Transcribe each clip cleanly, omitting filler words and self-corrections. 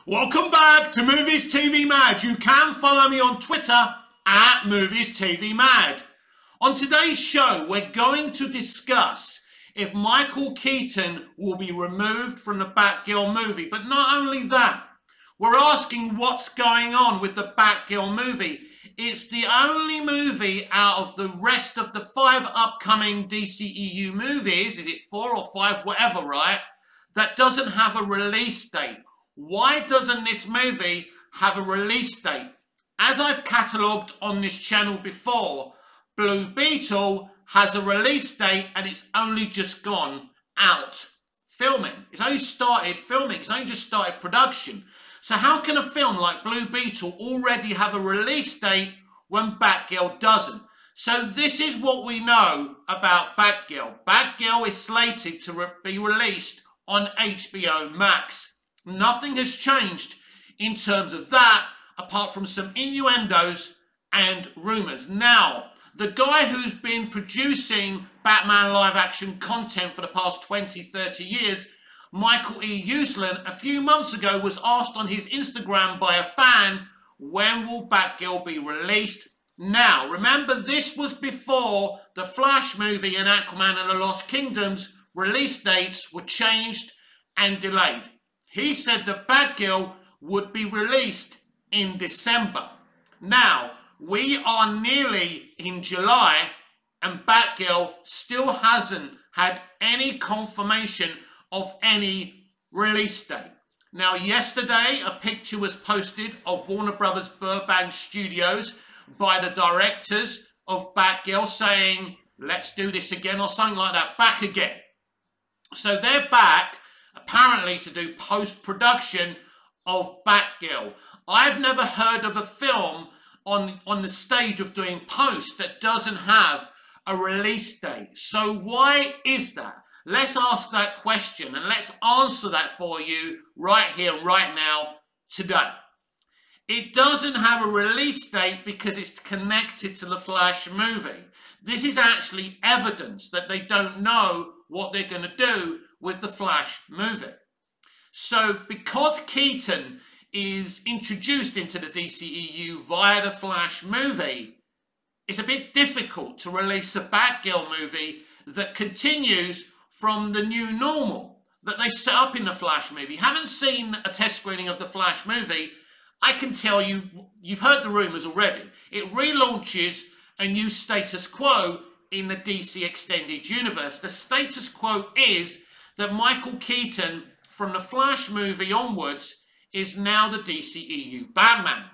Welcome back to Movies TV Mad. You can follow me on Twitter at Movies TV Mad. On today's show, we're going to discuss if Michael Keaton will be removed from the Batgirl movie. But not only that, we're asking what's going on with the Batgirl movie. It's the only movie out of the rest of the 5 upcoming DCEU movies, is it 4 or 5, whatever, right, that doesn't have a release date. Why doesn't this movie have a release date? As I've catalogued on this channel before, Blue Beetle has a release date and it's only just gone out filming. It's only started filming. It's only just started production. So how can a film like Blue Beetle already have a release date when Batgirl doesn't? So this is what we know about Batgirl. Batgirl is slated to be released on HBO Max. Nothing has changed in terms of that, apart from some innuendos and rumours. Now, the guy who's been producing Batman live-action content for the past 20, 30 years, Michael E. Uslan, a few months ago was asked on his Instagram by a fan, when will Batgirl be released? Now, remember, this was before the Flash movie and Aquaman and the Lost Kingdom's release dates were changed and delayed. He said that Batgirl would be released in December. Now, we are nearly in July and Batgirl still hasn't had any confirmation of any release date. Now, yesterday, a picture was posted of Warner Brothers Burbank Studios by the directors of Batgirl saying, let's do this again, or something like that, back again. So they're back, apparently, to do post-production of Batgirl. I've never heard of a film on the stage of doing post that doesn't have a release date. So why is that? Let's ask that question and let's answer that for you right here, right now, today. It doesn't have a release date because it's connected to the Flash movie. This is actually evidence that they don't know what they're going to do with the Flash movie. So because Keaton is introduced into the DCEU via the Flash movie, it's a bit difficult to release a Batgirl movie that continues from the new normal that they set up in the Flash movie. Haven't seen a test screening of the Flash movie, I can tell you, you've heard the rumours already. It relaunches a new status quo in the DC Extended Universe. The status quo is that Michael Keaton, from the Flash movie onwards, is now the DCEU Batman.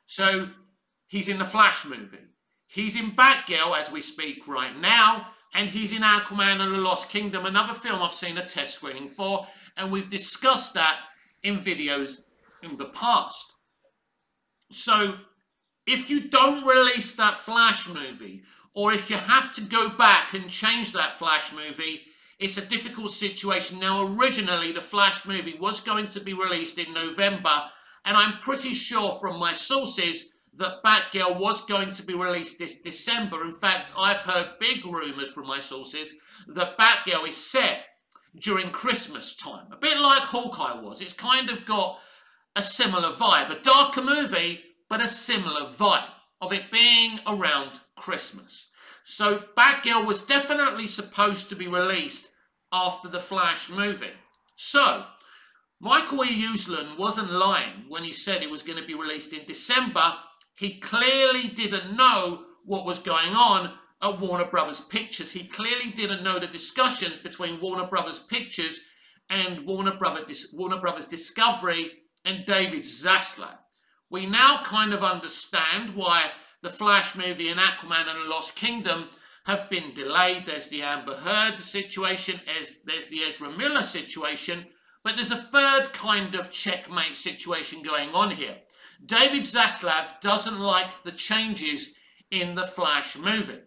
So he's in the Flash movie. He's in Batgirl as we speak right now, and he's in Aquaman and the Lost Kingdom, another film I've seen a test screening for, and we've discussed that in videos in the past. So if you don't release that Flash movie, or if you have to go back and change that Flash movie, it's a difficult situation. Now, originally, the Flash movie was going to be released in November, and I'm pretty sure from my sources that Batgirl was going to be released this December. In fact, I've heard big rumours from my sources that Batgirl is set during Christmas time. A bit like Hawkeye was. It's kind of got a similar vibe. A darker movie, but a similar vibe of it being around Christmas. So Batgirl was definitely supposed to be released after the Flash movie. So Michael E. Uslan wasn't lying when he said it was going to be released in December. He clearly didn't know what was going on at Warner Brothers Pictures. He clearly didn't know the discussions between Warner Brothers Pictures and Warner Brothers Discovery and David Zaslav. We now kind of understand why the Flash movie and Aquaman and the Lost Kingdom have been delayed. There's the Amber Heard situation, there's the Ezra Miller situation, but there's a third kind of checkmate situation going on here. David Zaslav doesn't like the changes in the Flash movie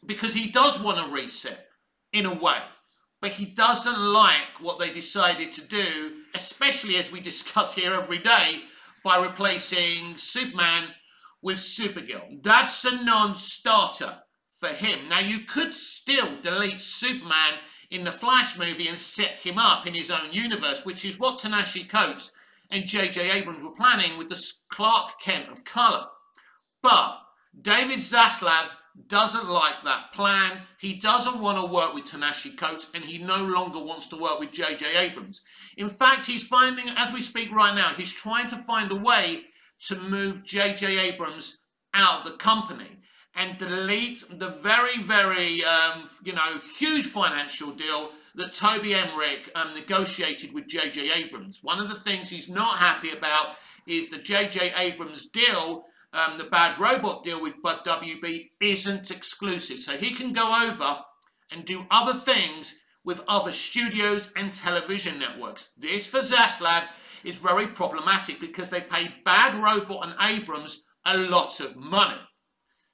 because he does want to reset in a way, but he doesn't like what they decided to do, especially as we discuss here every day, by replacing Superman with Supergirl. That's a non-starter for him. Now, you could still delete Superman in the Flash movie and set him up in his own universe, which is what Ta-Nehisi Coates and J.J. Abrams were planning with the Clark Kent of colour. But David Zaslav doesn't like that plan. He doesn't want to work with Ta-Nehisi Coates, and he no longer wants to work with J.J. Abrams. In fact, he's finding, as we speak right now, he's trying to find a way to move J.J. Abrams out of the company and delete the very, very, huge financial deal that Toby Emmerich negotiated with J.J. Abrams. One of the things he's not happy about is the J.J. Abrams deal, the Bad Robot deal with Bud WB, isn't exclusive. So he can go over and do other things with other studios and television networks. This, for Zaslav, is very problematic because they paid Bad Robot and Abrams a lot of money.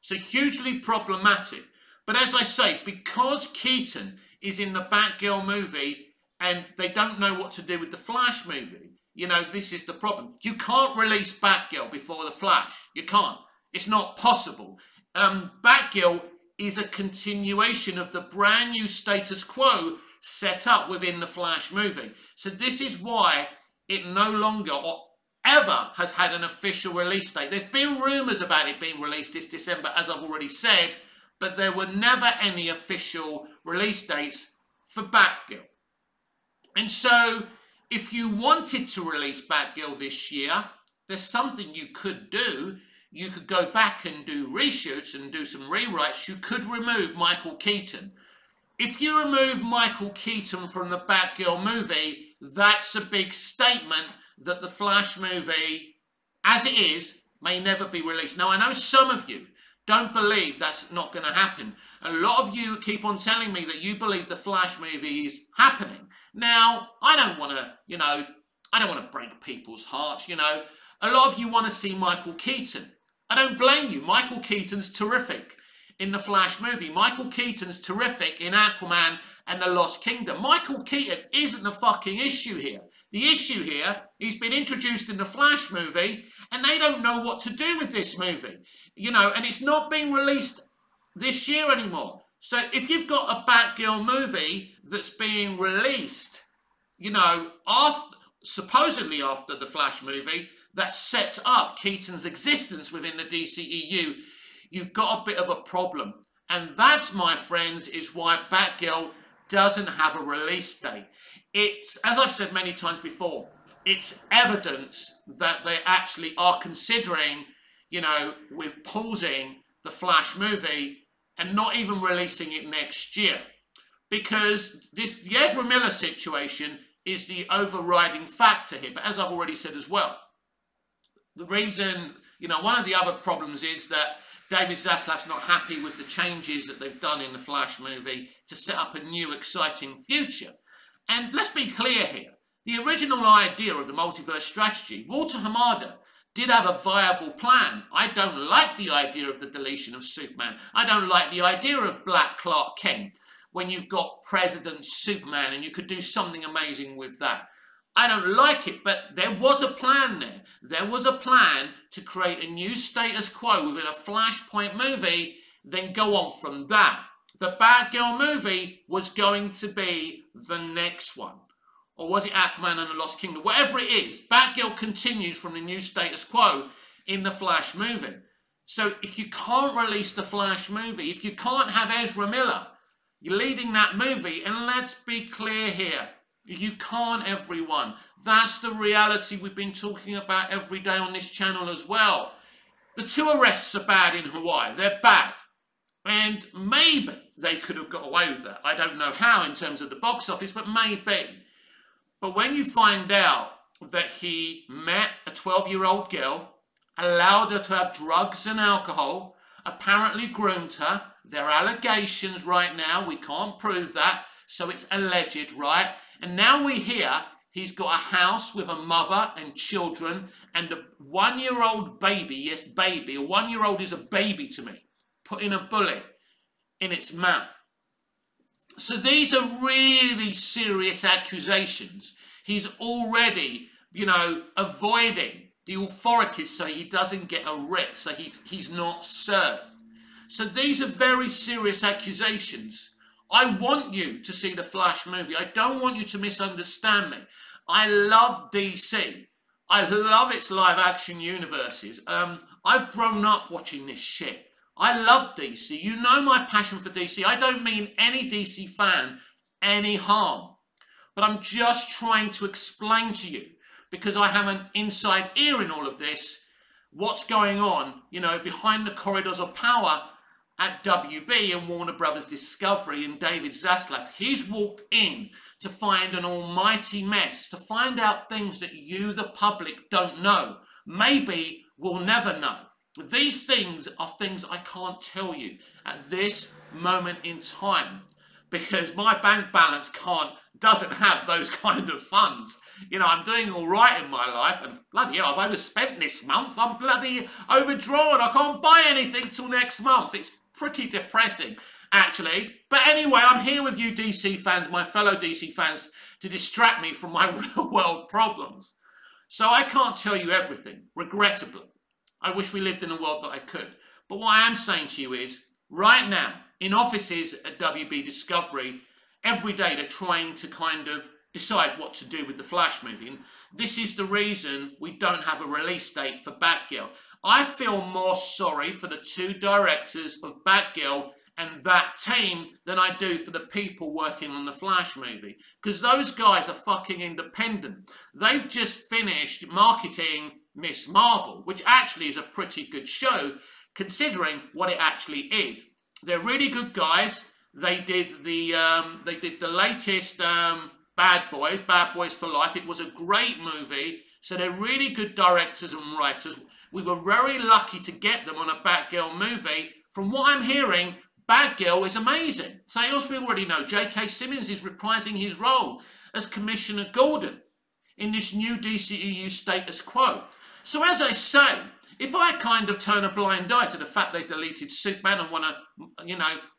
So hugely problematic. But as I say, because Keaton is in the Batgirl movie and they don't know what to do with the Flash movie, this is the problem. You can't release Batgirl before the Flash. You can't. It's not possible. Batgirl is a continuation of the brand new status quo set up within the Flash movie. So this is why it no longer or ever has had an official release date. There's been rumours about it being released this December, as I've already said, but there were never any official release dates for Batgirl. And so, if you wanted to release Batgirl this year, there's something you could do. You could go back and do reshoots and do some rewrites. You could remove Michael Keaton. If you remove Michael Keaton from the Batgirl movie, that's a big statement that the Flash movie, as it is, may never be released. Now, I know some of you don't believe that's not going to happen. A lot of you keep on telling me that you believe the Flash movie is happening. Now, I don't want to break people's hearts, A lot of you want to see Michael Keaton. I don't blame you. Michael Keaton's terrific in the Flash movie. Michael Keaton's terrific in Aquaman and the Lost Kingdom. Michael Keaton isn't the fucking issue here. The issue here, he's been introduced in the Flash movie and they don't know what to do with this movie. And it's not being released this year anymore. So if you've got a Batgirl movie that's being released, supposedly after the Flash movie, that sets up Keaton's existence within the DCEU, you've got a bit of a problem. And that, my friends, is why Batgirl doesn't have a release date. It's, as I've said many times before, it's evidence that they actually are considering, with pausing the Flash movie and not even releasing it next year. Because the Ezra Miller situation is the overriding factor here. But as I've already said as well, the reason, one of the other problems is that David Zaslav's not happy with the changes that they've done in the Flash movie to set up a new, exciting future. And let's be clear here. The original idea of the multiverse strategy, Walter Hamada did have a viable plan. I don't like the idea of the deletion of Superman. I don't like the idea of Black Clark Kent when you've got President Superman and you could do something amazing with that. I don't like it, but there was a plan there. There was a plan to create a new status quo within a Flashpoint movie, then go on from that. The Batgirl movie was going to be the next one. Or was it Aquaman and the Lost Kingdom? Whatever it is, Batgirl continues from the new status quo in the Flash movie. So if you can't release the Flash movie, if you can't have Ezra Miller, you're leading that movie, and let's be clear here, you can't, everyone. That's the reality we've been talking about every day on this channel as well. The 2 arrests are bad in Hawaii. They're bad. And maybe they could have got away with that. I don't know how in terms of the box office, but maybe. But when you find out that he met a 12-year-old girl, allowed her to have drugs and alcohol, apparently groomed her, there are allegations right now, we can't prove that, so it's alleged, right? And now we hear he's got a house with a mother and children and a 1-year-old baby, yes, baby, a 1-year-old is a baby to me, putting a bullet in its mouth. So these are really serious accusations. He's already, avoiding the authorities so he doesn't get arrested, so he's not served. So these are very serious accusations. I want you to see the Flash movie. I don't want you to misunderstand me. I love DC, I love its live action universes. I've grown up watching this shit. I love DC. You know my passion for DC. I don't mean any DC fan any harm. But I'm just trying to explain to you, because I have an inside ear in all of this, what's going on, you know, behind the corridors of power at WB and Warner Brothers Discovery and David Zaslav. He's walked in to find an almighty mess, to find out things that you, the public, don't know. Maybe we'll never know. These things are things I can't tell you at this moment in time, because my bank balance doesn't have those kind of funds. You know, I'm doing all right in my life, and bloody hell, I've overspent this month. I'm bloody overdrawn. I can't buy anything till next month. It's pretty depressing, actually. But anyway, I'm here with you DC fans, my fellow DC fans, to distract me from my real world problems. So I can't tell you everything, regrettably. I wish we lived in a world that I could. But what I am saying to you is, right now, in offices at WB Discovery, every day they're trying to kind of decide what to do with the Flash movie. And this is the reason we don't have a release date for Batgirl. I feel more sorry for the two directors of Batgirl and that team than I do for the people working on the Flash movie. Because those guys are fucking independent. They've just finished marketing Miss Marvel, which actually is a pretty good show, considering what it actually is. They're really good guys. They did the latest Bad Boys for Life. It was a great movie. So they're really good directors and writers. We were very lucky to get them on a Batgirl movie. From what I'm hearing, Batgirl is amazing. Something else we already know, J.K. Simmons is reprising his role as Commissioner Gordon in this new DCEU status quo. So as I say, if I kind of turn a blind eye to the fact they deleted Superman and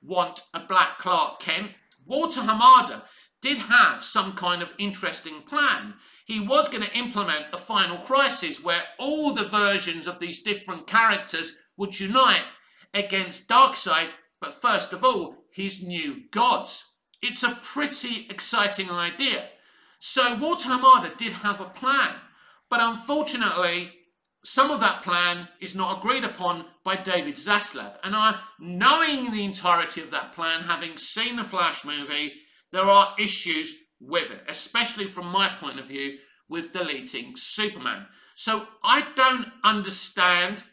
want a black Clark Kent, Walter Hamada did have some kind of interesting plan. He was going to implement a final crisis where all the versions of these different characters would unite against Darkseid, but first of all, his new gods. It's a pretty exciting idea. So Walter Hamada did have a plan, but unfortunately, some of that plan is not agreed upon by David Zaslav. And knowing the entirety of that plan, having seen the Flash movie, there are issues with it, especially from my point of view, with deleting Superman. So I don't understand.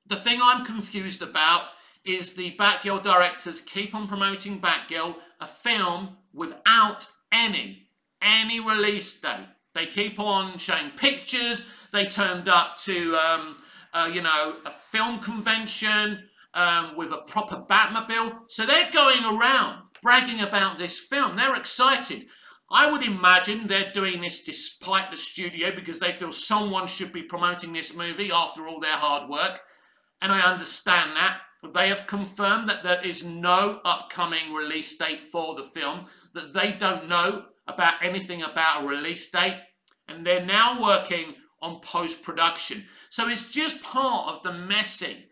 The thing I'm confused about is the Batgirl directors keep on promoting Batgirl, a film without any release date. They keep on showing pictures. They turned up to, a film convention with a proper Batmobile. So they're going around bragging about this film. They're excited. I would imagine they're doing this despite the studio because they feel someone should be promoting this movie after all their hard work. And I understand that. They have confirmed that there is no upcoming release date for the film, that they don't know about anything about a release date. And they're now working on post-production. So it's just part of the messy,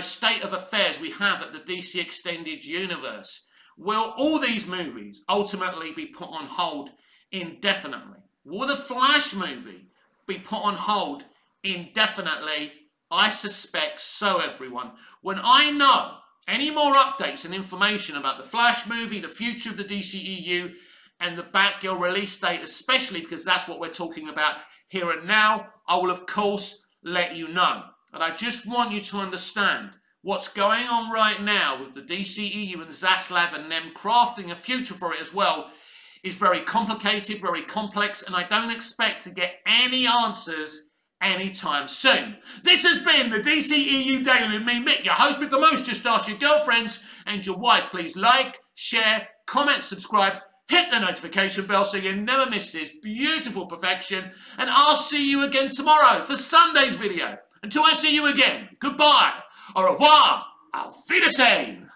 state of affairs we have at the DC Extended Universe. Will all these movies ultimately be put on hold indefinitely? Will the Flash movie be put on hold indefinitely? I suspect so, everyone. When I know any more updates and information about the Flash movie, the future of the DCEU, and the Batgirl release date, especially because that's what we're talking about here and now, I will, of course, let you know. And I just want you to understand what's going on right now with the DCEU and Zaslav and them crafting a future for it as well is very complicated, very complex, and I don't expect to get any answers anytime soon. This has been the DCEU Daily with me, Mick, your host with the most. Just ask your girlfriends and your wives. Please like, share, comment, subscribe, hit the notification bell so you never miss this beautiful perfection. And I'll see you again tomorrow for Sunday's video. Until I see you again, goodbye, au revoir, auf Wiedersehen.